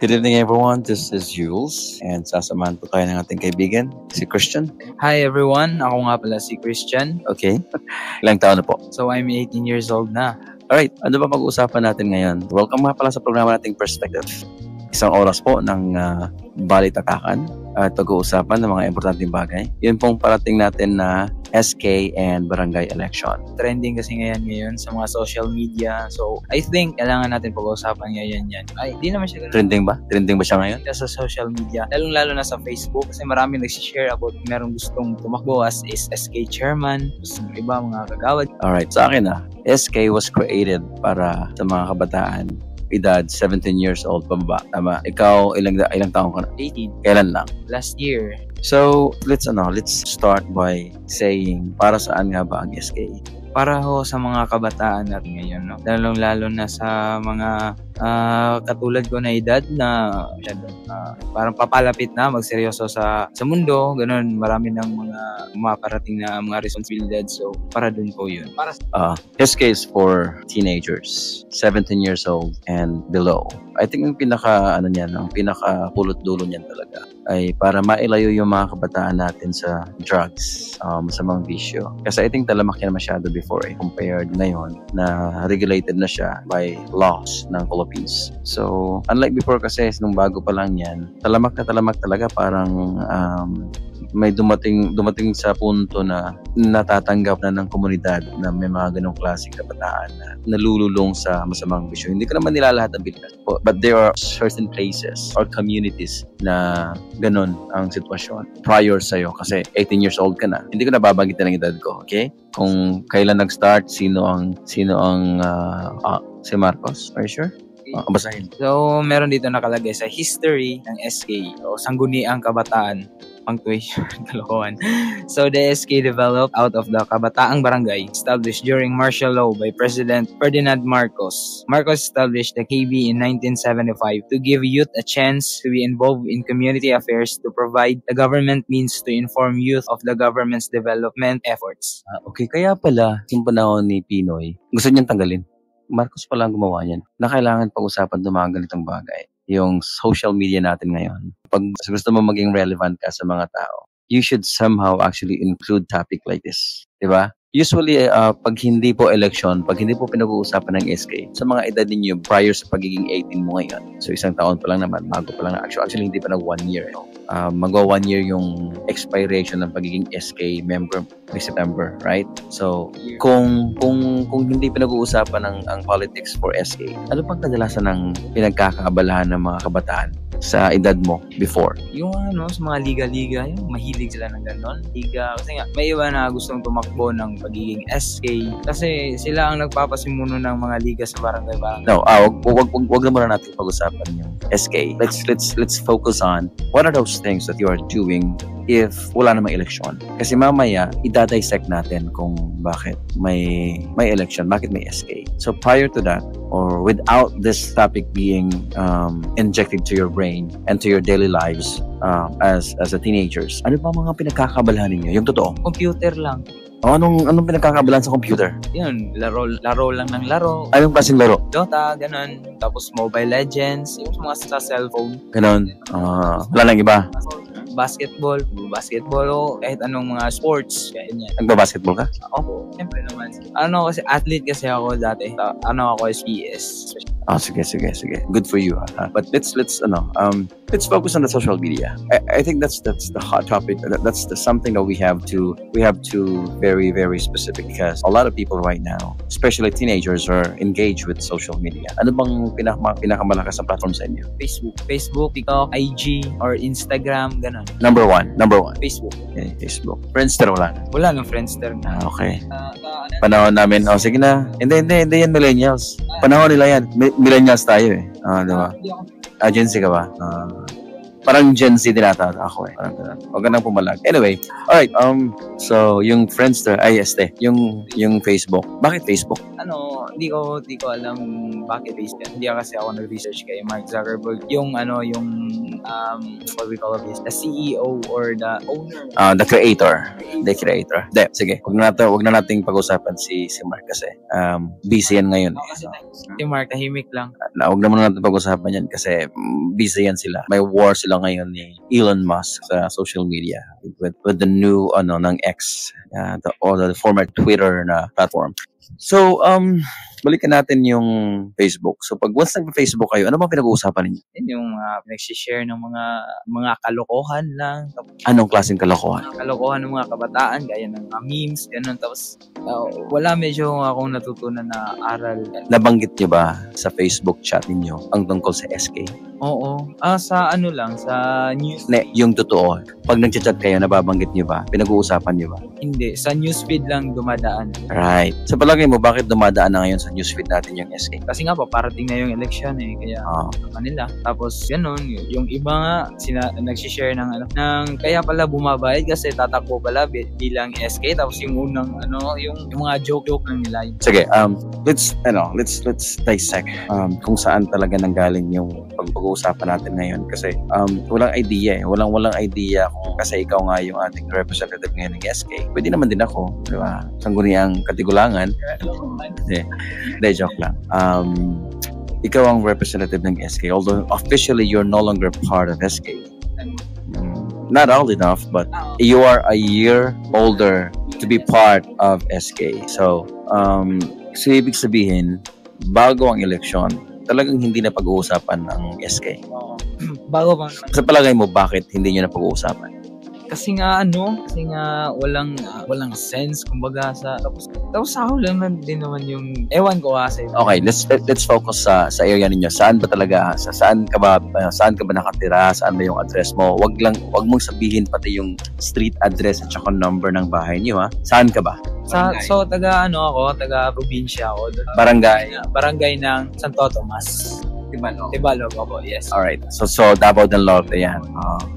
Good evening everyone, this is Jules and sasamahan po tayo ng ating kaibigan, si Christian. Hi everyone, ako nga pala si Christian. Okay, ilang taon na po? So I'm 18 years old na. Alright, ano ba pag-uusapan natin ngayon? Welcome nga pala sa programa nating Perspective. Isang oras po ng balitatakan at pag-uusapan ng mga importanteng bagay. Yun pong parating natin na SK and barangay election. Trending kasi ngayon sa mga social media. So I think kailangan natin pag-uusapan ngayon yan. Ay, di naman siya ganun. Trending ba? Trending ba siya ngayon? Sa social media, lalong-lalo na sa Facebook kasi marami nag-share about merong gustong tumakbo as is SK chairman, yung iba mga kagawad. Alright, sa akin SK was created para sa mga kabataan edad 17 years old pababa. Tama. Ikaw, ilang taon ka na? 18. Kailan lang? Last year. So, let's start by saying para saan nga ba ang SK? Para ho sa mga kabataan natin ngayon, no? Lalong-lalo na sa mga katulad ko na edad na parang papalapit na magseryoso sa mundo, ganun, marami ng mga maparating na mga responsibilidad. So, para dun po yun. SK is for teenagers, 17 years old and below. I think ang pinaka pulot dulo niyan talaga ay para mailayo yung mga kabataan natin sa drugs, sa mga bisyo. Kasi I think talamak yan masyado before compared ngayon na regulated na siya by laws ng Philippines. So, unlike before kasi nung bago pa lang yan, talamak talaga parang may dumating sa punto na natatanggap na ng komunidad na may mga ganong klaseng kabataan na nalululong sa masamang bisyo. Hindi ko naman nilalahat ang Pilipinas. But there are certain places or communities na ganon ang sitwasyon prior sa'yo kasi 18 years old ka na. Hindi ko nababanggitin ang edad ko, okay? Kung kailan nag-start, sino ang si Marcos? Are you sure? Basahin. So, meron dito nakalagay sa history ng SK o Sangguniang Kabataan. Punctuation, kalokohan. So, the SK developed out of the Kabataang Barangay established during martial law by President Ferdinand Marcos. Marcos established the KB in 1975 to give youth a chance to be involved in community affairs to provide the government means to inform youth of the government's development efforts. Okay, kaya pala, yung panahon ni Pinoy, gusto niyang tanggalin. Marcos pala ang gumawa niyan. Na kailangan pag-usapan ng mga ganitong bagay. Yung social media natin ngayon. Pag gusto mo maging relevant ka sa mga tao, you should somehow actually include topic like this. Diba? Usually, pag hindi po election, pag hindi po pinag-uusapan ng SK, sa mga edad ninyo prior sa pagiging 18 mo ngayon, so isang taon pa lang naman, bago pa lang na actually hindi pa na 1 year. Mag-1 year yung expiration ng pagiging SK member by September, right? So, kung hindi pinag-uusapan ang politics for SK, ano pang kadalasan ng pinagkakaabalahan ng mga kabataan sa edad mo before? Yung sa mga liga-liga, yung mahilig sila ng ganon. Liga, kasi nga, may iba na gustong tumakbo ng pagiging SK kasi sila ang nagpapasimuno ng mga liga sa barangay-barangay. No, wag na muna natin pag-usapan yung SK. Let's focus on what are those things that you are doing if wala namang eleksyon. Kasi mamaya, idadissect natin kung bakit may election, bakit may SK. So prior to that, or without this topic being injected to your brain and to your daily lives as a teenagers, ano pa mga pinagkakabalahan ninyo? Yung totoo? Computer lang. Anong pinagkakabalan sa computer? Yun, laro lang ng laro. Anong klaseng laro? Dota, ganun. Tapos Mobile Legends, yung mga sa cellphone. Ganun. Wala lang iba. Basketball o kahit anong mga sports. Ganyan. Nagba-basketball ka? Ako, siyempre naman. Kasi athlete kasi ako dati. Ako is PS. Sige. Good for you. But let's focus on the social media. I think that's the hot topic. That's something that we have to very, very specific because a lot of people right now, especially teenagers, are engaged with social media. Ano bang pinakamalakas na platform sa inyo? Facebook, TikTok, IG, or Instagram, ganun. Number one. Facebook. Okay, Facebook. Friendster wala na? Wala nang Friendster. Okay. Panahon namin. Sige na. Hindi yan millennials. Panahon nila yan. Millennials tayo diba? Agency ka ba? Parang Gen Z din ata ako Parang ganun. Huwag ka nang pumalag. Anyway, alright. So, yung Friendster, yung Facebook. Bakit Facebook? Di ko alam bakit based yan. Hindi kasi ako nag-research kay Mark Zuckerberg. Yung what we call this, the CEO or the owner. The creator. The creator. Sige. Wag na nating pag-usapan si Mark kasi busy yan ngayon. Kasi si Mark, tahimik lang. Wag na muna natin pag-usapan yan kasi busy yan sila. May war sila ngayon ni Elon Musk sa social media with the new ng X, the former Twitter na platform. So, balikan natin yung Facebook. So, once nag-Facebook kayo, ano bang pinag-uusapan ninyo? Yun yung nag-share ng mga kalokohan lang. Anong klaseng kalokohan? Kalokohan ng mga kabataan, gaya ng mga memes, ganun. Tapos, wala medyo akong natutunan na aral. Nabanggit niyo ba sa Facebook chat ninyo ang tungkol sa SK? Oo. Sa news. Yung totoo. Pag nag-chat kayo, nababanggit niyo ba? Pinag-uusapan niyo ba? Hindi. Sa newsfeed lang dumadaan. Right. Sa palagay mo, bakit dumadaan na ngayon sa newsfeed natin yung SK? Kasi nga parating na yung election kaya kanila. Tapos ganun, yung iba nga nag-share ng kaya pala bumabayad kasi tatakbo pala bilang SK. Tapos yung unang yung mga joke lang nila. Sige, let's dissect kung saan talaga nanggaling yung pag-uusapan natin ngayon kasi walang idea walang idea kung kasi ikaw nga yung ating representative ngayon ng SK. Pwede naman din ako, di ba? Sangguniang Katigulangan. Hindi, joke lang. Ikaw ang representative ng SK, although officially you're no longer part of SK. Not old enough, but you are a year older to be part of SK. So ibig sabihin, bago ang eleksyon, talagang hindi na pag-uusapan ng SK. Bago pa. Sa palagay mo, bakit hindi nyo na pag-uusapan? Kasi nga walang sense kumbaga tapos ako lang din naman yung ewan ko kasi. Okay, let's focus sa area ninyo. Saan ba talaga? Saan ka ba nakatira? Saan ba yung address mo? Wag mong sabihin pati yung street address at saka number ng bahay niyo, ha? Saan ka ba? So taga probinsya ako. Barangay ng Santo Tomas. Tibalog ako, yes. All right. So Davao del Norte yan.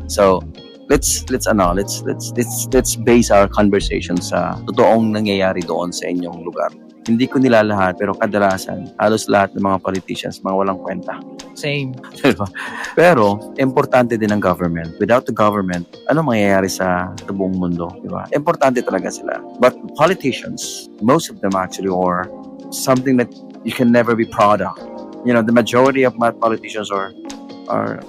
So let's base our conversation sa totoong nangyayari doon sa inyong lugar. Hindi ko nilalahat, pero kadalasan, halos lahat ng mga politicians, mga walang kwenta. Same. Pero, importante din ang government. Without the government, ano mangyayari sa buong mundo? Diba? Importante talaga sila. But politicians, most of them actually, are something that you can never be proud of. The majority of politicians are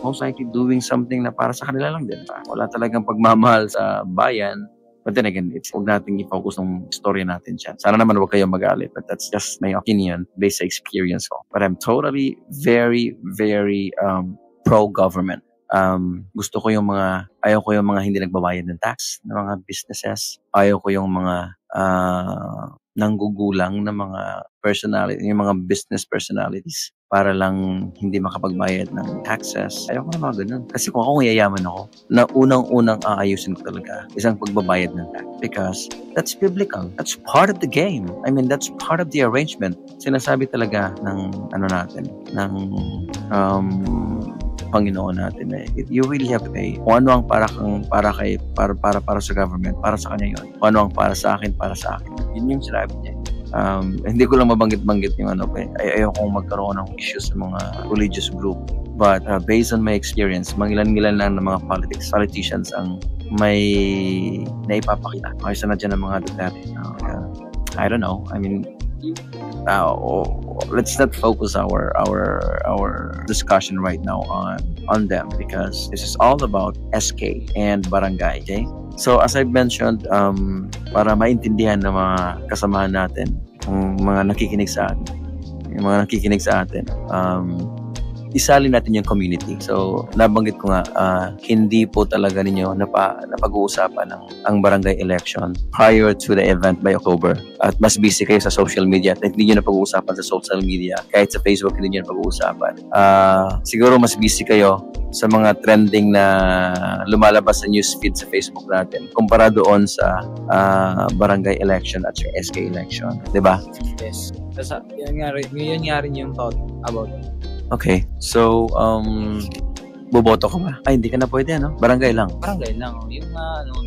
most likely doing something na para sa kanila lang din. Wala talagang pagmamahal sa bayan. But then again, huwag natin i-focus ng story natin dyan. Sana naman huwag kayong magalit, but that's just my opinion based sa experience ko. But I'm totally very, very pro-government. Ayaw ko yung mga hindi nagbabayad ng tax ng mga businesses. Ayaw ko yung mga nanggugulang na mga personality, yung mga business personalities para lang hindi makapagbayad ng taxes. Ayaw ko na mga ganun. Kasi kung ako yayaman ako, na unang-unang aayusin ko talaga isang pagbabayad ng tax because that's biblical. That's part of the game. I mean, that's part of the arrangement. Sinasabi talaga ng ng Panginoon natin you really have to pay. Kung ano ang para sa government, para sa kanya yun. Kung ano ang para sa akin. Yun yung sinabi niya. Hindi ko lang mabanggit-banggit yung ayaw kong magkaroon ng issues sa mga religious group. But based on my experience, mangilan-ngilan lang ng mga politicians ang may naipapakita. Kaysa na dyan ng mga Duterte. I don't know. I mean, let's not focus our discussion right now on them because this is all about SK and barangay. Okay? So as I've mentioned, para maintindihan ng mga kasamahan natin, yung mga nakikinig sa atin, isalin natin yung community. So, nabanggit ko nga, hindi po talaga ninyo napag-uusapan ang barangay election prior to the event by October. At mas busy kayo sa social media at hindi nyo napag-uusapan sa social media. Kahit sa Facebook, hindi nyo napag-uusapan. Siguro mas busy kayo sa mga trending na lumalabas sa newsfeed sa Facebook natin kumpara doon sa barangay election at sa SK election. Diba? Yes. Kasi yun nga rin yung thought about it. Okay. So, boboto ka ba? Ay, hindi ka na pwede, ano? Barangay lang. Yung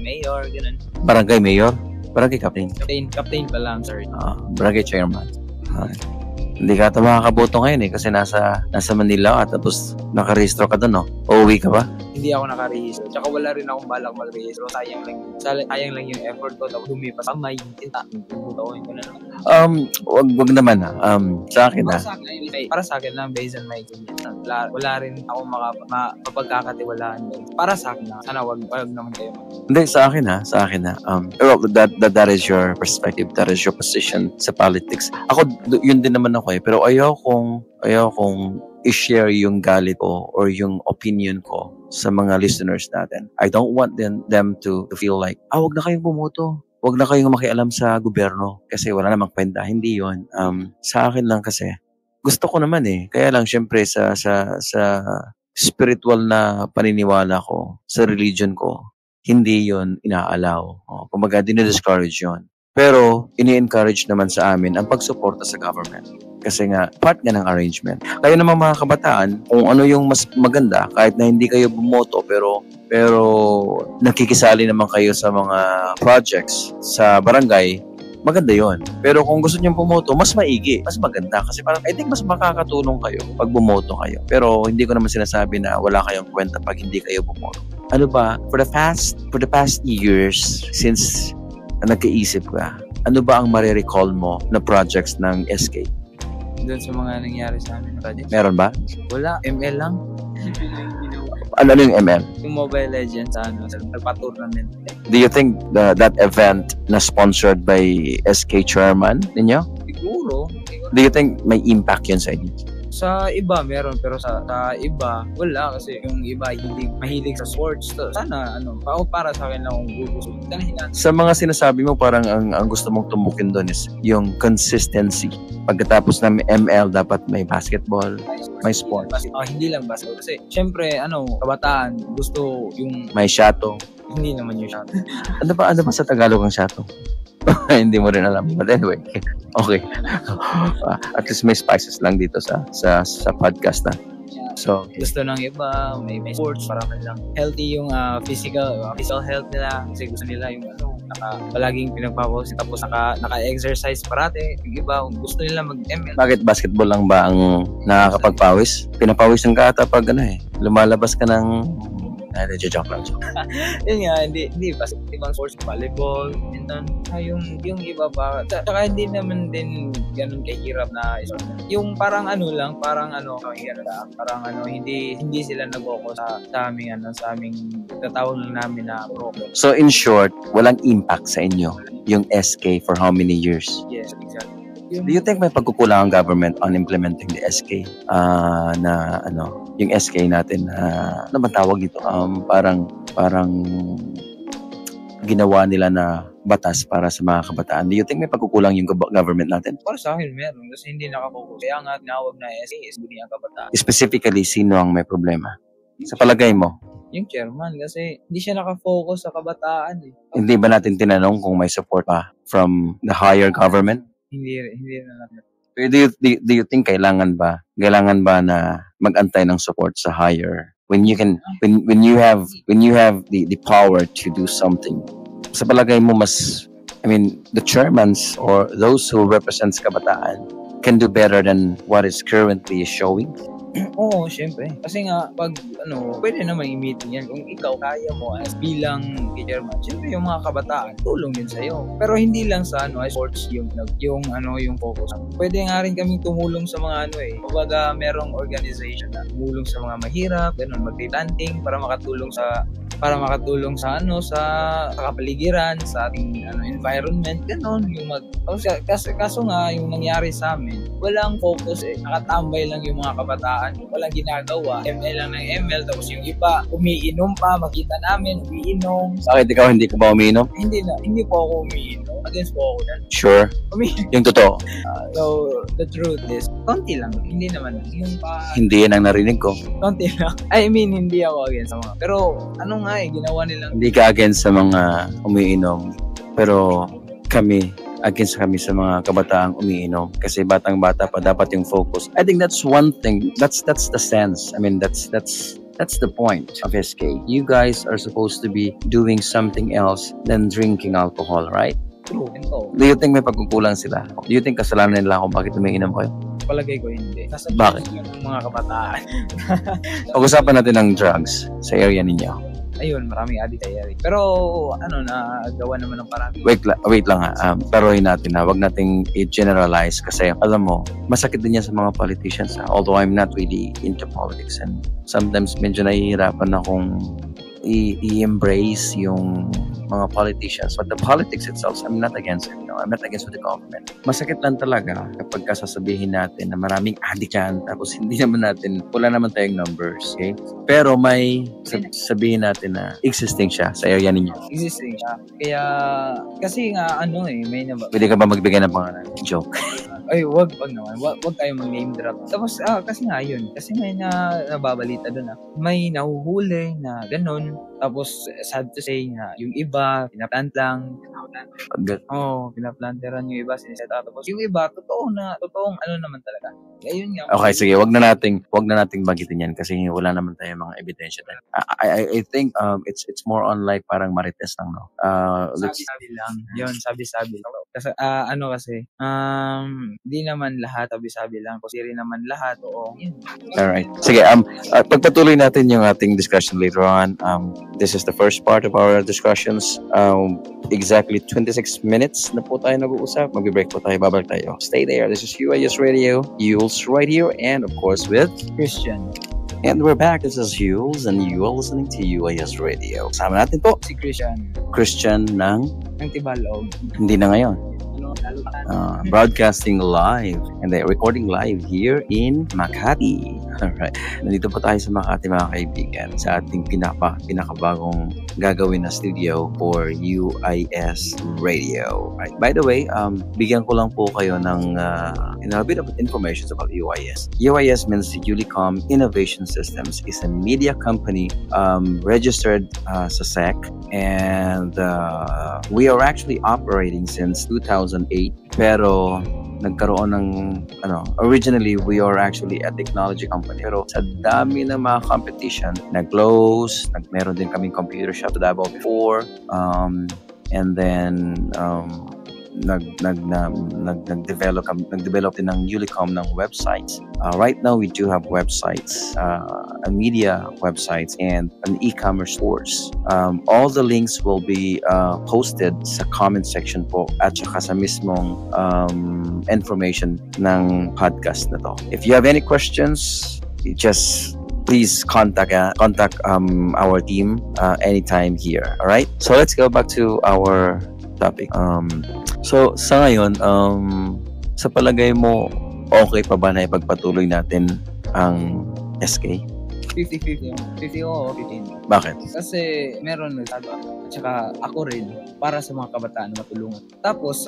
mayor, ganun. Barangay mayor? Barangay captain? Captain pa lang, sorry. Barangay chairman. Hindi ka ata makakaboto ngayon kasi nasa Manila at tapos nakarehistro ka doon, no? Uuwi ka ba? Hindi ako nakarehistro. Tsaka wala rin akong balak magrehistro. Sayang lang yung effort ko. Tapos lumipas pa may tinta. Bubutawan ko na lang. Wag naman sa akin Para sa akin lang based on my opinion. Wala rin ako mapagkakatiwalaan doon. Para sa akin lang. Sana wag naman kayo. Hindi, sa akin. Well, that is your perspective. That is your position sa politics. Ako, yun din naman ako pero ayaw kong i-share yung galit ko or yung opinion ko sa mga listeners natin. I don't want them to feel like, wag na kayong bumoto. Wag na kayong makialam sa gobyerno kasi wala namang kwenta. Hindi yun. Sa akin lang kasi, gusto ko naman Kaya lang, syempre, sa spiritual na paniniwala ko, sa religion ko, hindi yun inaalaw. Kumbaga, dinidiscourage yun. Pero, ini-encourage naman sa amin ang pagsuporta sa government. Kasi nga, part nga ng arrangement. Kayo naman mga kabataan, kung ano yung mas maganda, kahit na hindi kayo bumoto, pero nakikisali naman kayo sa mga projects sa barangay, maganda yon. Pero kung gusto niyo bumoto, mas maigi, mas maganda. Kasi parang, I think mas makakatulong kayo pag bumoto kayo. Pero hindi ko naman sinasabi na wala kayong kwenta pag hindi kayo bumoto. Ano ba, for the past years, since nagkaisip ka, ano ba ang marirecall mo na projects ng SK? Doon sa mga nangyari sa amin na project. Meron ba? Wala, ML lang. Ano yung ML? Yung Mobile Legends, sa nagpa-tournament. Do you think that event na sponsored by SK chairman ninyo? Siguro. Do you think may impact yun sa inyo? Sa iba meron, pero sa iba wala kasi yung iba hindi mahilig sa sports. So, sana para sa akin lang gusto. Sa mga sinasabi mo, parang ang gusto mong tumukin doon is yung consistency. Pagkatapos ng ML, dapat may basketball, may sports. Hindi lang basketball. Kasi syempre kabataan gusto yung may shato. Hindi naman yung shato. Ano ba sa Tagalog ang shato? Hindi mo rin alam. But anyway, okay. At least may spices lang dito sa podcast na. So, gusto ng iba, may sports para lang healthy yung physical health nila. Kasi gusto nila yung palaging pinagpapawis tapos naka-exercise parate. Yung iba, gusto nila mag-ML. Bakit basketball lang ba ang nakakapagpawis? Pinapawisan ka ata pag lumalabas ka ng joke lang. Yun nga, hindi ba ibang sports, volleyball, yung iba pa. Tsaka hindi naman din ganun kahirap na yung parang hindi sila nag-focus sa aming tatawag lang namin na problem. So in short, walang impact sa inyo yung SK for how many years? Yes, exactly. Do you think may pagkukulang ang government on implementing the SK yung SK natin ano ba tawag dito? Parang ginawa nila na batas para sa mga kabataan. Do you think may pagkukulang yung government natin? Para sa akin meron kasi hindi nakapokus. Kaya nga tinawag na SK is ang kabataan. Specifically, sino ang may problema? Sa palagay mo? Yung chairman kasi hindi siya nakafocus sa kabataan. Hindi ba natin tinanong kung may support pa from the higher government? Hindi na lang. Do you think kailangan ba na mag-antay ng support sa higher when you have the power to do something? Sa palagay mo the chairmans or those who represents kabataan can do better than what is currently showing? Oo, syempre. Kasi nga, pag pwede naman i-meeting yan. Kung ikaw kaya mo as bilang chairman, syempre yung mga kabataan, tulong din sa'yo. Pero hindi lang sa sports yung focus. Pwede nga rin kaming tumulong sa mga kumbaga merong organization na tumulong sa mga mahirap, mag-planting para makatulong sa kapaligiran, sa ating environment, kaso nga yung nangyari sa amin, walang focus nakatambay lang yung mga kabataan, walang ginagawa, ML lang ng ML, tapos yung iba umiinom pa, makita namin umiinom. Bakit ikaw hindi ka ba umiinom? Hindi po ako umiinom, against po ako dyan. Sure? Yung totoo? So the truth is, konti lang, hindi naman hindi yan ang narinig ko. Konti lang, hindi ako against sa mga, pero ginawa nilang. Hindi ka against sa mga umiinom, pero against kami sa mga kabataang umiinom kasi batang-bata pa dapat yung focus. I think that's one thing. That's the sense. That's the point of SK. You guys are supposed to be doing something else than drinking alcohol, right? True. Do you think may pagkukulang sila? Do you think kasalanan nila kung bakit umiinom kayo? palagay ko hindi. Bakit? Ng mga kabataan. Pag-usapan natin ng drugs sa area ninyo. Ayun, maraming addict sa area. Pero, nagawa naman ng parang. Wait lang ha. Paruhin natin ha. Huwag nating i-generalize kasi alam mo, masakit din yan sa mga politicians ha. Although I'm not really into politics and sometimes medyo nahihirapan akong i-embrace yung mga politicians. But the politics itself, I'm not against it. No? I'm not against the government. Masakit lang talaga kapag kasasabihin natin na maraming addict yan, tapos hindi naman natin, wala naman tayong numbers. Okay? Pero may sabihin natin na existing siya sa area ninyo. Existing siya. Kaya, kasi nga, may Pwede ka ba magbigay ng pangalan? Joke. Ay, wag naman. Wag tayo mag-name drop. Tapos, kasi nga yun. Kasi may nababalita doon may nahuhuli na ganun. Tapos, sad to say na yung iba, pinaplant lang. Pinaplanteran yung iba, siniseta. Tapos, yung iba, totoong naman talaga. Ayun nga. Okay, sige. Wag na nating bagitin yan kasi wala naman tayong mga ebidensya. I think it's more on like parang marites lang, no? Sabi-sabi lang. Yun, sabi-sabi. Kasi, di naman lahat, sabi-sabi lang. Kasi rin naman lahat, oo. Yun. Alright. Sige, pagpatuloy natin yung ating discussion later on. This is the first part of our discussions. Exactly 26 minutes na po tayo nag-uusap. Mag-break po tayo, babalik tayo. Stay there. This is UAS Radio, Yules Radio, and of course with Christian. And we're back. This is Yules, and you are listening to UAS Radio. Kasama natin po si Christian. Christian ng Tibalog. Hindi na ngayon. Broadcasting live and recording live here in Makati. Alright. Nandito po tayo sa Makati, mga kaibigan, sa ating pinakabagong gagawin na studio for UIS Radio. Right. By the way, bigyan ko lang po kayo ng a bit of information about UIS. UIS means Ulicom Innovation Systems. Is a media company registered sa SEC, and we are actually operating since 2008. Pero nagkaroon ng originally we are actually a technology company, pero sa dami ng mga competition nag-close, meron din kaming computer shop sa Davao before, and then nag-develop din ng Ulicom ng websites. Right now we do have websites, a media websites and an e-commerce stores. All the links will be posted sa comment section po at saka sa mismong information ng podcast na to. If you have any questions, just please contact our team anytime here. All right? So let's go back to our topic. So sa ngayon, sa palagay mo, okay pa ba na ipagpatuloy natin ang SK? 50-50. 50 oo, 50. Bakit? Kasi meron nagsabi at saka ako rin para sa mga kabataan na matulungan. Tapos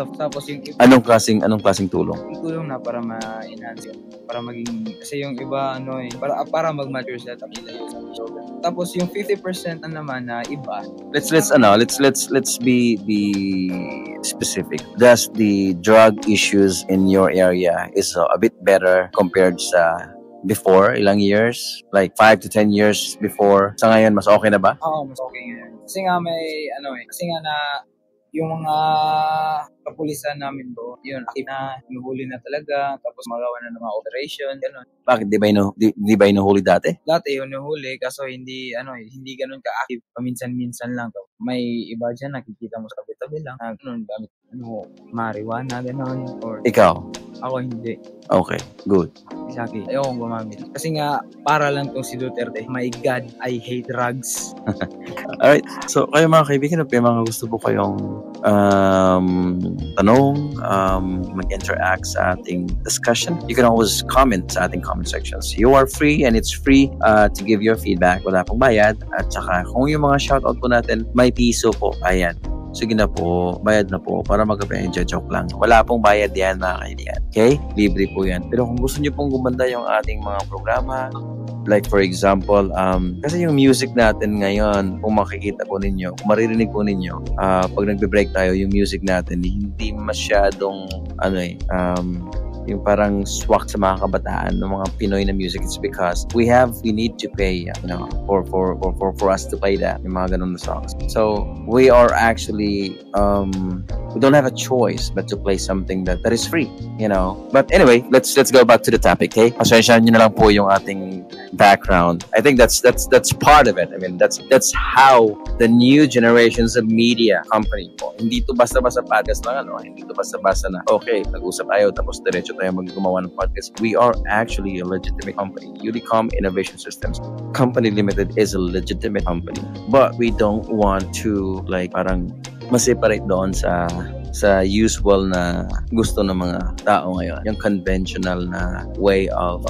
yung iba, anong klaseng tulong? Yung tulong na para ma-enhance yun, para maging, kasi yung iba para mag-mature sila tapos yun. Tapos yung 50% na naman na iba. Let's be specific. Does the drug issues in your area is a bit better compared sa before, ilang years? Like 5 to 10 years before. Sa ngayon, mas okay na ba? Oo, mas okay ngayon. Kasi nga kasi nga na yung mga kapulisan namin do, yun, hinuhuli na talaga, tapos magawa na ng mga operation, gano'n. Bakit? Di ba inuhuli dati? Dati hinuhuli, kaso hindi gano'n ka-active, paminsan-minsan lang. May iba dyan, nakikita mo sa tabi-tabi lang, gano'n, gamit, marijuana, gano'n. Or, ikaw? Ako hindi. Okay, good. Exactly. Ayokong gumamit. Kasi nga, para lang tong si Duterte. My God, I hate drugs. Alright, so kayo mga kaibigan, may mga gusto po kayong tanong, mag-interact sa ating discussion, you can always comment sa ating comment sections. You are free and it's free to give your feedback. Wala pong bayad. At saka kung yung mga shoutout po natin, may piso po. Ayan. Sige na po, bayad na po para mag-enjoy. Joke lang. Wala pong bayad yan, mga kaibigan. Okay? Libre po yan. Pero kung gusto nyo pong gumanda yung ating mga programa, like for example, kasi yung music natin ngayon, kung makikita po ninyo, kung maririnig po ninyo, pag nagbe-break tayo, yung music natin, hindi masyadong, yung parang swak sa mga kabataan ng mga Pinoy na music. It's because we need to pay, for us to play that, yung mga ganun na songs. So we are actually we don't have a choice but to play something that is free, But anyway, let's go back to the topic, okay? Pasensyahan nyo na lang po yung ating background. I think that's part of it. I mean, that's how the new generations of media company po. Hindi to basta-basta podcast lang, Hindi to basta-basta na, okay, nag-usap tayo, tapos diretso tayo gumawa ng podcast. We are actually a legitimate company. Unicom Innovation Systems Company Limited is a legitimate company. But we don't want to, parang ma-separate doon sa usual na gusto ng mga tao ngayon. Yung conventional na way of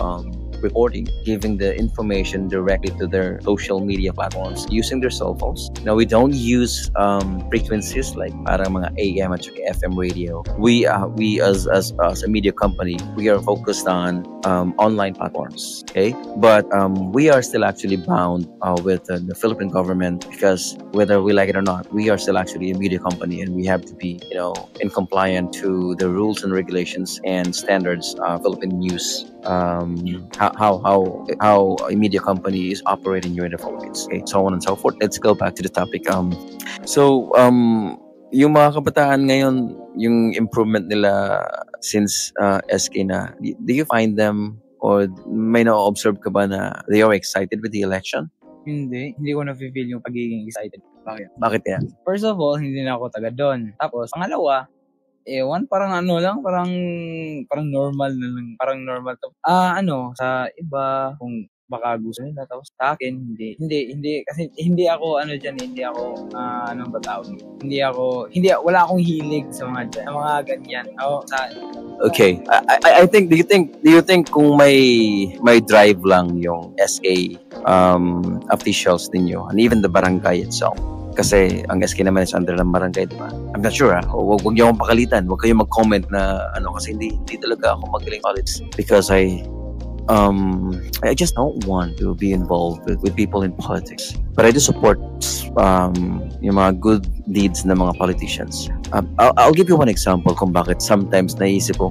reporting, giving the information directly to their social media platforms using their cell phones. Now, we don't use frequencies like parang mga AM at FM radio. We as a media company, we are focused on online platforms, okay? But we are still actually bound with the Philippine government because whether we like it or not, we are still actually a media company and we have to be, in compliant to the rules and regulations and standards Philippine news how a media company is operating here in the Philippines, okay? So on and so forth. Let's go back to the topic. Yung mga kabataan ngayon, yung improvement nila since SK na, do you find them or may na-observe ka ba na they are excited with the election? Hindi ko na-feel yung pagiging excited. Bakit yan? First of all, hindi na ako taga doon. Tapos, pangalawa, parang parang normal na lang. Parang normal to. Sa iba, kung baka gusto nila. Tapos sa akin, hindi. Kasi hindi ako, anong batawag? Wala akong hilig sa mga ganyan. Okay. I think, do you think kung may drive lang yung SK officials ninyo and even the barangay itself, kasi ang SK naman is under ng barangay, diba? I'm not sure, Huwag niyo akong pakalitan. Huwag kayong mag-comment na, kasi hindi talaga ako magaling politics. Because I just don't want to be involved with people in politics. But I do support yung mga good deeds ng mga politicians. I'll give you one example kung bakit sometimes naisip ko,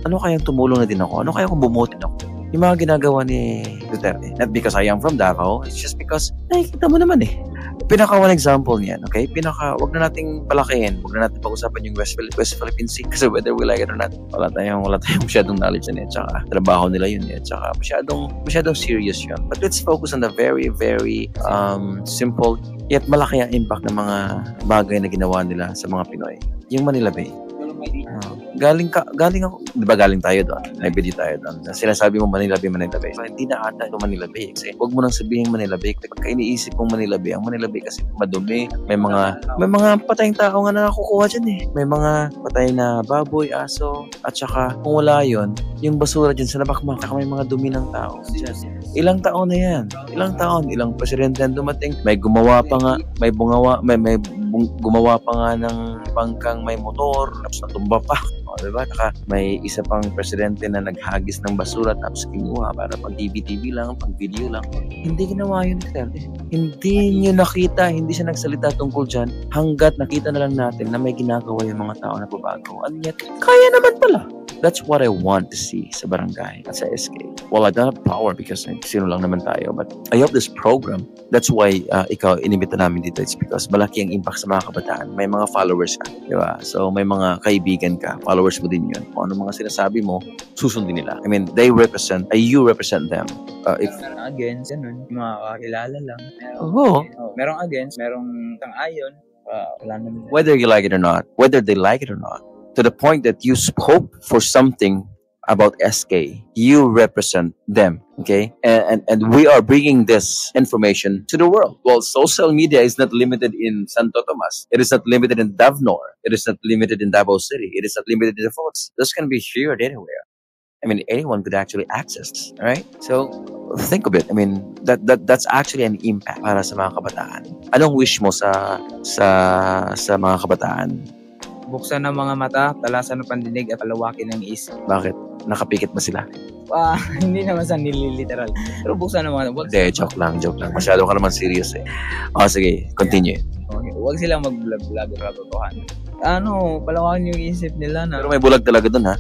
ano kayang tumulong na din ako? Ano kayang bumutin ako? Yung mga ginagawa ni Duterte. Not because I am from Davao, it's just because nakikita mo naman One example niyan, okay? Wag na nating palakihin, wag na natin pag-usapan yung West Philippine Sea kasi whether we like it or not, wala tayong masyadong knowledge na tsaka trabaho nila yun tsaka masyadong serious yun. But let's focus on the very, very simple yet malaki ang impact ng mga bagay na ginawa nila sa mga Pinoy. Yung Manila Bay. Galing ako, di ba galing tayo doon? May video tayo doon. Sinasabi mo Manila Bay. So, hindi na ata ito Manila Bay. Kasi huwag mo nang sabihin Manila Bay. Pagka iniisip mong Manila Bay, ang Manila Bay kasi madumi. May mga patayang tao nga na nakukuha dyan May mga patay na baboy, aso. At saka, kung wala yun, yung basura dyan sa labakmak, may mga dumi ng tao. Ilang taon na yan? Ilang presidente na dumating? May gumawa pa nga, may gumawa pa nga ng bangkang may motor, tapos natumba pa. Diba? Saka may isa pang presidente na naghagis ng basura tapos kinuha para pang TV lang, pang video lang. Hindi ginawa yun, Duterte. Hindi nyo nakita, hindi siya nagsalita tungkol dyan hanggat nakita na lang natin na may ginagawa yung mga tao na babago. And yet, kaya naman pala. That's what I want to see sa barangay at sa SK. Well, I don't have power because sino lang naman tayo. But I hope this program, that's why ikaw inimbita namin dito. It's because malaki ang impact sa mga kabataan. May mga followers ka, di ba? So may mga kaibigan ka, followers mo din yun. Kung ano mga sinasabi mo, susundin nila. I mean, you represent them. Merong against, mga kakilala lang. Merong against, merong sang-ayon. Wala naman. Whether they like it or not, to the point that you spoke for something about SK, you represent them, okay? And we are bringing this information to the world. Well, social media is not limited in Santo Tomas. It is not limited in Davnor. It is not limited in Davao City. It is not limited in the Philippines. This can be shared anywhere. I mean, anyone could actually access this, right? So, think of it. I mean, that's actually an impact para sa mga kabataan. Anong wish mo sa mga kabataan? Buksan ng mga mata, talasan ng pandinig at palawakin ng isip. Bakit? Nakapikit ba sila? Hindi naman sa nililiteral. Pero buksan ng mga mata. Hindi, joke lang. Masyado ka naman serious . Sige, continue. Okay. Huwag silang mag-vlog at katotohanan. palawakan yung isip nila na. Pero may bulag talaga dun, ha?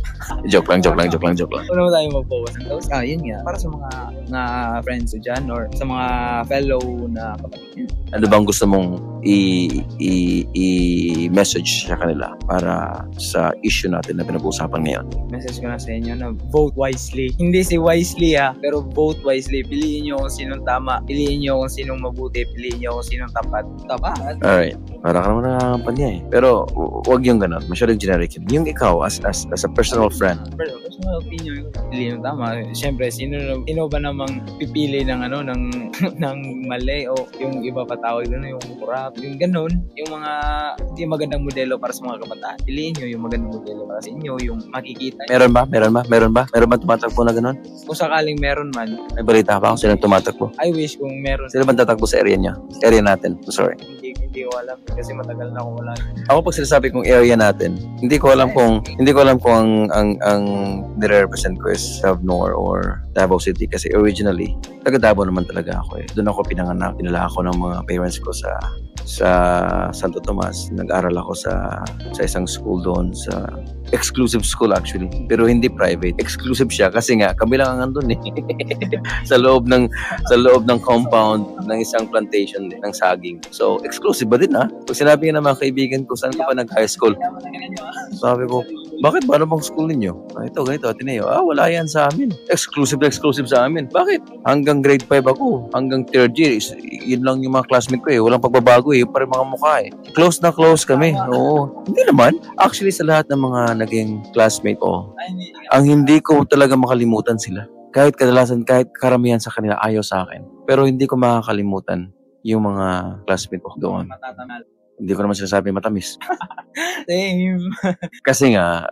Joke lang. Wala mo tayo mag-focus ng those. Yun nga. Para sa mga friends ko dyan or sa mga fellow na kapatid. Ano bang gusto mong i-message sa kanila para sa issue natin na pinag-uusapan ngayon? Message ko na sa inyo na vote wisely. Hindi si wisely pero vote wisely. Piliin nyo kung sinong tama. Piliin nyo kung sinong mabuti. Piliin nyo kung sinong tapat. Tapat? Alright. Para ka naman nakakampanya Pero wag yung ganun. Masyadong generic yun. Yung ikaw as a personal friend. Personal opinion. Piliin yung tama. Siyempre, sino ba namang pipili ng ng mali o yung iba patawag doon yung corrupt, yung ganun, yung mga hindi magandang modelo para sa mga kabataan. Piliin nyo yung magandang modelo para sa inyo, yung makikita. Meron ba? Meron ba tumatakbo na ganun? Kung sakaling meron man. May balita ba kung sino tumatakbo? I wish kung meron. Sino ba tatakbo sa area niya? Area natin. Sorry. Hindi ko alam kasi matagal na ako wala. Ako pag sinasabi kong area natin, hindi ko alam kung ang nire-represent ko is Sabnor or Davao City kasi originally taga Davao naman talaga ako Doon ako pinanganak, dinala ako ng mga parents ko sa Santo Tomas. Nag-aral ako sa isang school doon, sa exclusive school actually, pero hindi private. Exclusive siya kasi nga kami lang ang andun sa loob ng compound ng isang plantation ng saging. So exclusive ba din Pag sinabi nga ng mga kaibigan ko, saan ka pa nag-high school? Sabi ko, bakit ba bang school ninyo? Ito, ganito, Ateneo. Wala yan sa amin. Exclusive sa amin. Bakit? Hanggang grade 5 ako. Hanggang third year, yun lang yung mga classmate ko Walang pagbabago Parang mga mukha Close na close kami. Oo. Hindi naman. Actually, sa lahat ng mga naging classmate ko, ang hindi ko talaga makalimutan sila. Kahit karamihan sa kanila ayaw sa akin. Pero hindi ko makakalimutan yung mga classmate ko doon. Hindi ko naman sinasabi matamis. Same. Kasi nga,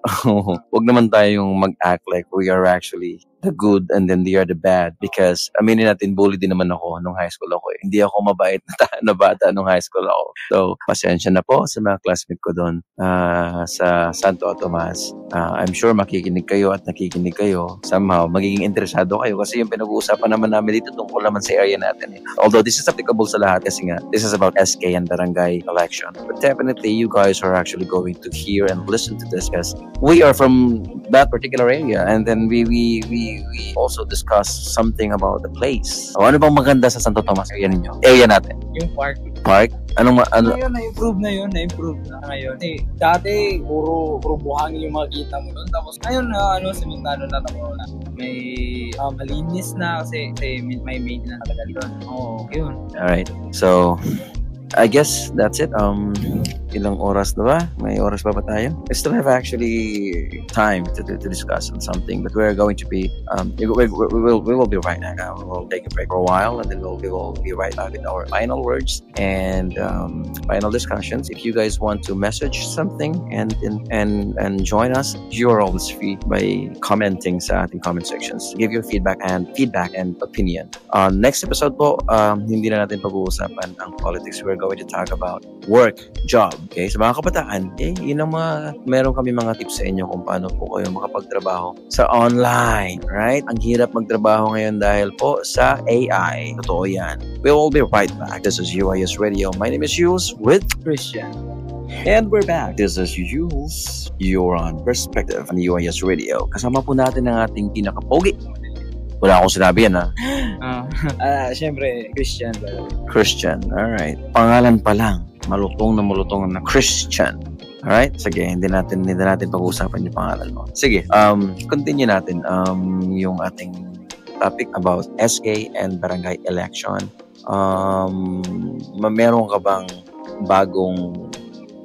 wag naman tayong mag-act like we are actually the good and then they are the bad. Because, aminin natin, bully din naman ako nung high school ako Hindi ako mabait na bata nung high school ako. So, pasensya na po sa mga classmate ko doon sa Santo Tomas. I'm sure makikinig kayo at nakikinig kayo. Somehow, magiging interesado kayo kasi yung pinag-uusapan naman namin dito tungkol naman sa area natin Although, this is applicable sa lahat kasi nga, this is about SK and barangay election. But definitely, you guys are actually going to hear and listen to this because we are from that particular area and then we also discuss something about the place. Ano bang maganda sa Santo Tomas area ninyo? Area natin. Yung park. Park? Ngayon, na-improve na ngayon. Dati, puro buhangin yung makikita mo doon. Tapos ngayon, sementado na tapos na. May malinis na kasi may maintenance talaga doon. Yun. Alright. So, I guess that's it. Ilang oras na ba? May oras pa ba tayo? I still have actually time to discuss on something, but we're going to be we will be right now. We'll take a break for a while, and then we will be right back with our final words and final discussions. If you guys want to message something and join us, you're always free by commenting sa ating comment sections. Give your feedback and opinion. Next episode po, hindi na natin pag-uusapan ang politics. We're going to talk about work, job. Okay, sa mga kabataan, yun ang meron kami mga tips sa inyo kung paano po kayo makapagtrabaho sa online, right? Ang hirap magtrabaho ngayon dahil po sa AI. Totoo yan. We will be right back. This is UIS Radio. My name is Jules with Christian. And we're back. This is Jules. You're on Perspective on UIS Radio. Kasama po natin ang ating pinaka-pogi. Wala akong sinabi yan Siyempre, Christian. Christian, alright. Pangalan pa lang. Malutong na Christian. Alright? Sige, hindi natin pag-uusapan yung pangalan mo. Sige, continue natin yung ating topic about SK and barangay election. Meron ka bang bagong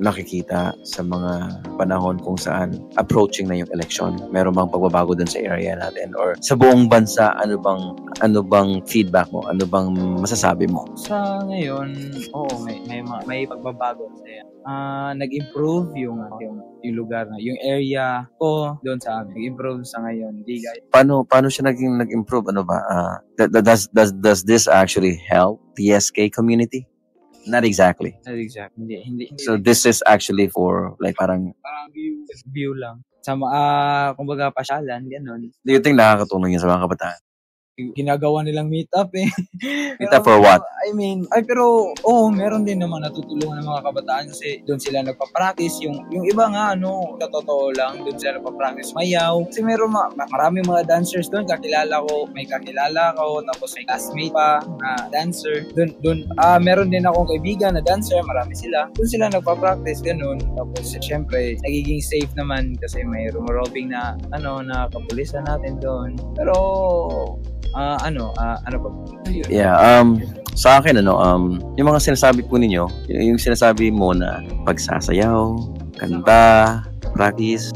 nakikita sa mga panahon kung saan approaching na yung election? Meron bang pagbabago dun sa area natin or sa buong bansa? Ano bang feedback mo? Ano bang masasabi mo? Sa ngayon, may pagbabago kasi nag-improve yung lugar na yung area ko doon sa amin. Nag-improve sa ngayon. Di guys. Paano siya nag-improve? Ano ba? Does this actually help the SK community? Not exactly. Hindi. So this is actually for like parang view lang. Sa kumbaga pasyalan, gano'n. Do you think nakakatulong yun sa mga kabataan? ginagawa nilang meet-up eh. Meet-up for what? I mean, pero meron din naman natutulungan ng mga kabataan kasi doon sila nagpa-practice. Yung iba nga, sa totoo lang, doon sila nagpa-practice mayaw. Kasi meron maraming mga dancers doon. May kakilala ko, tapos may classmate pa na dancer. Doon, meron din akong kaibigan na dancer, marami sila. Doon sila nagpa-practice, ganun. Tapos, syempre, nagiging safe naman kasi may rumorobing na kapulisan natin doon. Pero, ano pa? Yeah, sa akin, yung mga sinasabi po ninyo, yung sinasabi mo na pagsasayaw, kanta, practice,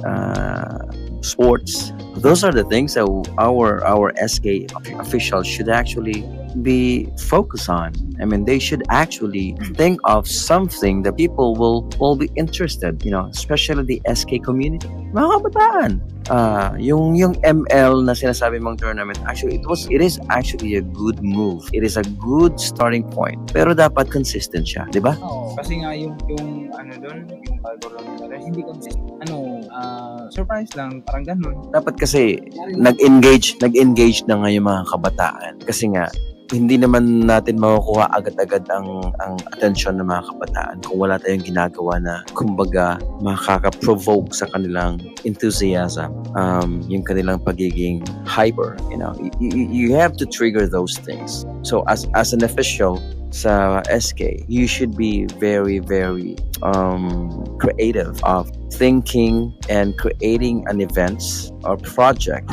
sports, those are the things that our SK officials should actually be focused on. I mean, they should actually think of something that people will be interested, especially the SK community. Mga kabataan. Yung ML na sinasabi mong tournament, actually, it is actually a good move. It is a good starting point. Pero dapat consistent siya, di ba? Oo, kasi nga yung doon, yung pag-organize, hindi consistent. Surprise lang, parang ganun. Dapat kasi nag-engage na nga yung mga kabataan. Kasi nga, hindi naman natin makukuha agad-agad ang atensyon ng mga kabataan kung wala tayong ginagawa na kumbaga makaka-provoke sa kanilang enthusiasm, yung kanilang pagiging hyper, you have to trigger those things. So as an official sa SK, you should be very, very creative of thinking and creating an events or project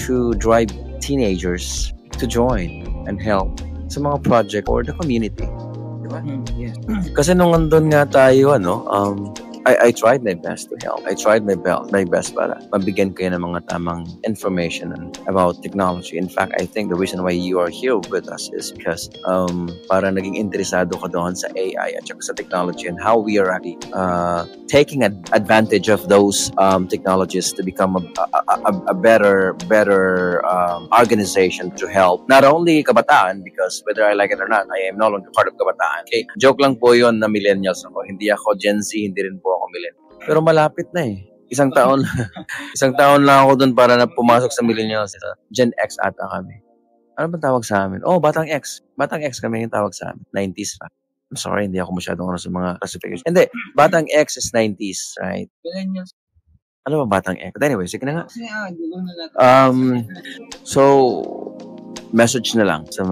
to drive teenagers to join and help sa mga project or the community. Diba? Yes. Kasi nung andun nga tayo, I tried my best to help. I tried my best para mabigyan kayo ng mga tamang information about technology. In fact, I think the reason why you are here with us is because para naging interesado ka doon sa AI at saka sa technology and how we are actually taking advantage of those technologies to become a better organization to help not only kabataan, because whether I like it or not, I am no longer part of kabataan. Okay, joke lang po yun na millennials ako. Hindi ako Gen Z, hindi rin po ako millennial. Pero malapit na eh. Isang taon lang ako dun para na pumasok sa millennials. Gen X ata kami. Ano ba tawag sa amin? Batang X. Batang X kami yung tawag sa amin. 90s pa. I'm sorry, hindi ako masyadong sa mga classification. Hindi, Batang X is 90s, right? Millennials. Ano ba Batang X? But anyway, sige na nga. So, message na lang sa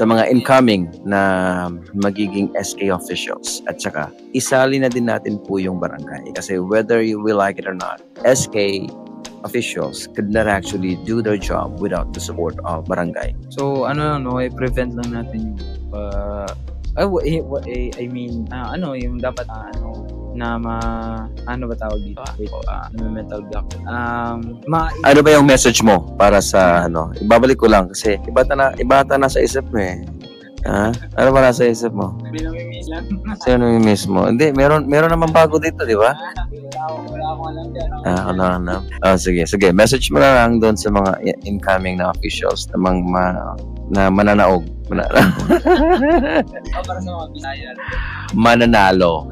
mga incoming na magiging SK officials, at saka isali na din natin po yung barangay kasi whether you will like it or not, SK officials could not actually do their job without the support of barangay. So i-prevent lang natin yung dapat ba tawag dito? Mental block. Ano ba yung message mo para sa ibabalik ko lang kasi iba na sa isip mo eh. Ano ba nasa isip mo? Sino namimiss mo? Hindi, meron naman bago dito, di ba? Wala akong alam dyan. Alam. Sige. Message mo na lang doon sa mga incoming na officials na mananaog. Para sa mga Bisaya. Mananalo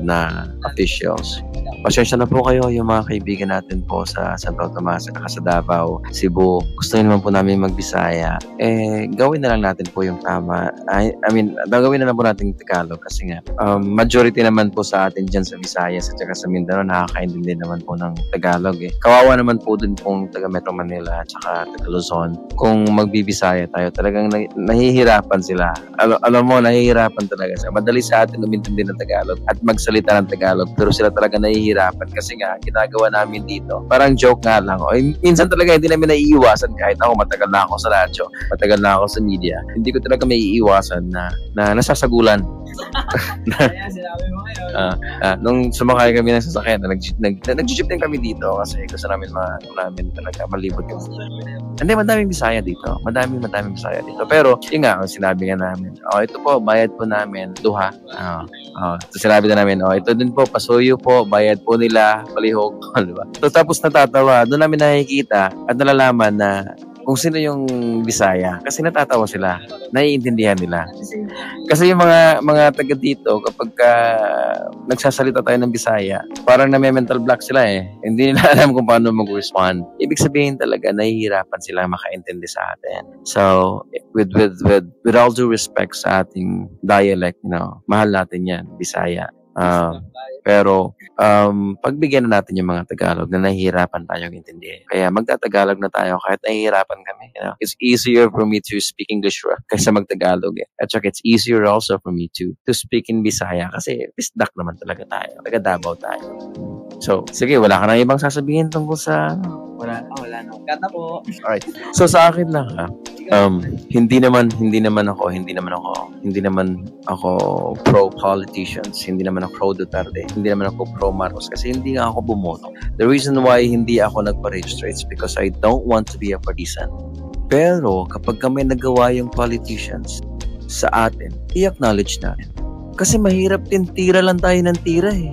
na officials. Pasensya na po kayo yung mga kaibigan natin po sa Santo Tomas at sa Davao, Cebu. Gusto nyo naman po namin magbisaya. Gawin na lang natin po yung tama. Gawin na lang po natin Tagalog kasi nga, majority naman po sa atin dyan sa Visayas at saka sa Mindanao nakakaintindi naman po ng Tagalog eh. Kawawa naman po din pong taga Metro Manila at saka taga Luzon. Kung magbibisaya tayo, talagang nahihirapan sila. Alam mo, nahihirapan talaga siya. Madali sa atin umintindi ng Tagalog at magsalita ng Tagalog, pero sila talaga nahihirapan kasi nga ginagawa namin dito parang joke nga lang. Minsan talaga hindi namin naiiwasan, kahit ako matagal na ako sa radyo, matagal na ako sa media, hindi ko talaga may iiwasan na nasasagulan. Kaya sinabi mo ngayon. Nung sumakay kami ng sasakyan, nag-jeep din kami dito kasi gusto namin talaga malibot kami. Hindi, madaming Bisaya dito. Madaming Bisaya dito. Pero, yun nga, sinabi nga namin, ito po, bayad po namin, duha. Sinabi na namin, ito din po, pasuyo po, bayad po nila, palihog. Diba? So, tapos natatawa, doon namin nakikita at nalalaman na kung sino yung Bisaya. Kasi natatawa sila. Naiintindihan nila. Kasi yung mga taga dito, kapag nagsasalita tayo ng Bisaya, parang na-mental block sila eh. Hindi nila alam kung paano mag-respond. Ibig sabihin talaga, nahihirapan sila makaintindi sa atin. So, with all due respect sa ating dialect, mahal natin yan, Bisaya. Pero pagbigyan na natin yung mga Tagalog na nahihirapan tayong intindihin. Kaya magtatagalog na tayo kahit nahihirapan kami. It's easier for me to speak English kaysa magtagalog eh. At saka it's easier also for me to speak in Bisaya kasi bisdak naman talaga tayo. Taga Davao tayo. So, sige, wala ka na ibang sasabihin tungkol sa... Wala na. Kata po. Alright. So sa akin lang hindi naman ako pro politicians, hindi naman ako pro Duterte, hindi naman ako pro Marcos kasi hindi nga ako bumoto. The reason why hindi ako nagpa-register is because I don't want to be a partisan. Pero kapag kami nagawa yung politicians sa atin, i-acknowledge natin. Kasi mahirap din, tira lang tayo ng tira eh.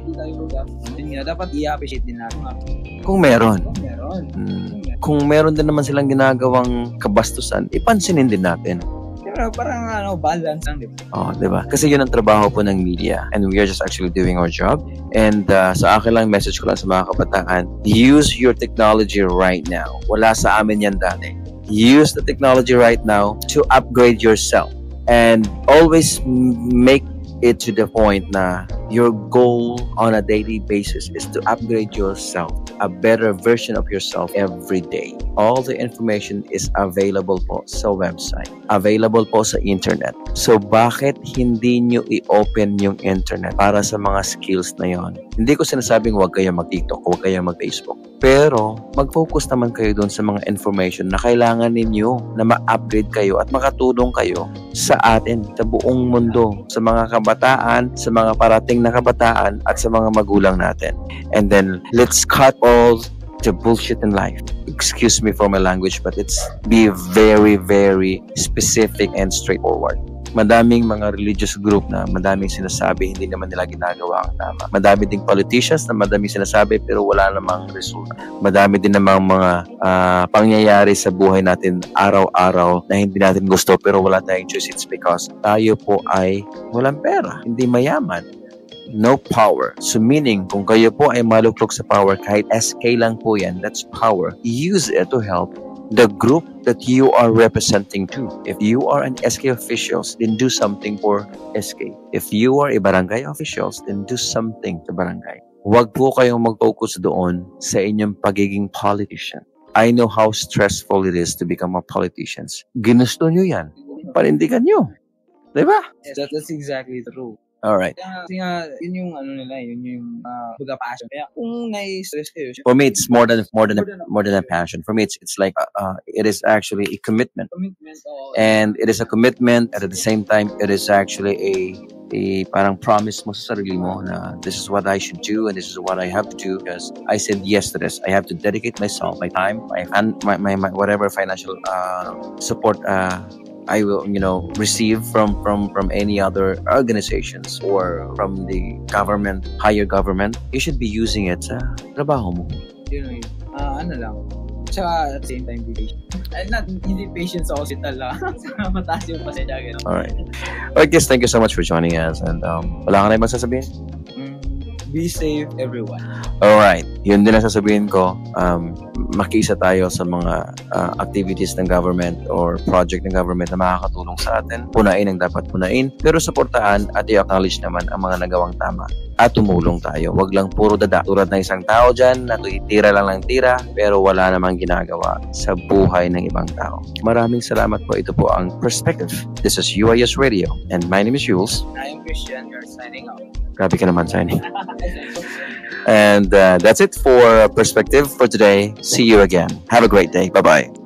Dapat i-appreciate din natin. Kung meron. Kung meron din naman silang ginagawang kabastusan, ipansinin din natin. Pero parang balance lang, di ba? Di ba? Kasi yun ang trabaho po ng media and we are just actually doing our job. And sa akin lang, message ko lang sa mga kabataan, use your technology right now. Wala sa amin yan dati. Use the technology right now to upgrade yourself. And always make it to the point na your goal on a daily basis is to upgrade yourself, a better version of yourself every day. All the information is available po sa website, available po sa internet. So bakit hindi nyo i-open yung internet para sa mga skills na yon? Hindi ko sinasabing huwag kayo mag-TikTok, huwag kayo mag-Facebook. Pero mag-focus naman kayo doon sa mga information na kailangan ninyo na ma-upgrade kayo at makatulong kayo sa atin, sa buong mundo, sa mga kabataan, sa mga parating na kabataan at sa mga magulang natin. And then let's cut all the bullshit in life. Excuse me for my language, but it's be very, very specific and straightforward. Madaming mga religious group na madaming sinasabi, hindi naman nila ginagawa ang tama. Madami ding politicians na madaming sinasabi pero wala namang resulta. Madami din namang mga pangyayari sa buhay natin araw-araw na hindi natin gusto pero wala tayong choice. It's because tayo po ay walang pera, hindi mayaman. No power. So meaning, kung kayo po ay maluklok sa power, kahit SK lang po yan, that's power. Use it to help the group that you are representing to. If you are an SK officials, then do something for SK. If you are a barangay officials, then do something to barangay. Huwag po kayong mag-focus doon sa inyong pagiging politician. I know how stressful it is to become a politician. Ginusto nyo yan. Panindigan nyo. Diba? Yes, that's exactly true. Alright. Kasi nga, yun yung nila, yun yung passion. Kaya kung nai-stress kayo, for me, it's more than a passion. For me, it's like it is actually a commitment. And it is a commitment, and at the same time, it is actually a parang promise mo sa sarili mo na this is what I should do and this is what I have to do because I said yes to this. I have to dedicate myself, my time, my whatever financial support I will, receive from any other organizations or from the government, higher government. You should be using it sa trabaho mo. Yun, lang. Tsaka at the same time, be patient. Hindi patient sa hospital lang. Mataas yung pasensya. Alright. Alright, guys, thank you so much for joining us. And wala ka na ibang sasabihin? Be safe, everyone. Alright. Yun din ang sasabihin ko. Makiisa tayo sa mga activities ng government or project ng government na makakatulong sa atin. Punain ang dapat punain. Pero supportaan at i-acknowledge naman ang mga nagawang tama. At tumulong tayo. Wag lang puro dada. Tulad ng isang tao dyan na tira lang ng tira pero wala namang ginagawa sa buhay ng ibang tao. Maraming salamat po. Ito po ang Perspective. This is UIS Radio. And my name is Jules. I am Christian. You're signing out. Grabe ka naman signing. And that's it for Perspective for today. See you again. Have a great day. Bye-bye.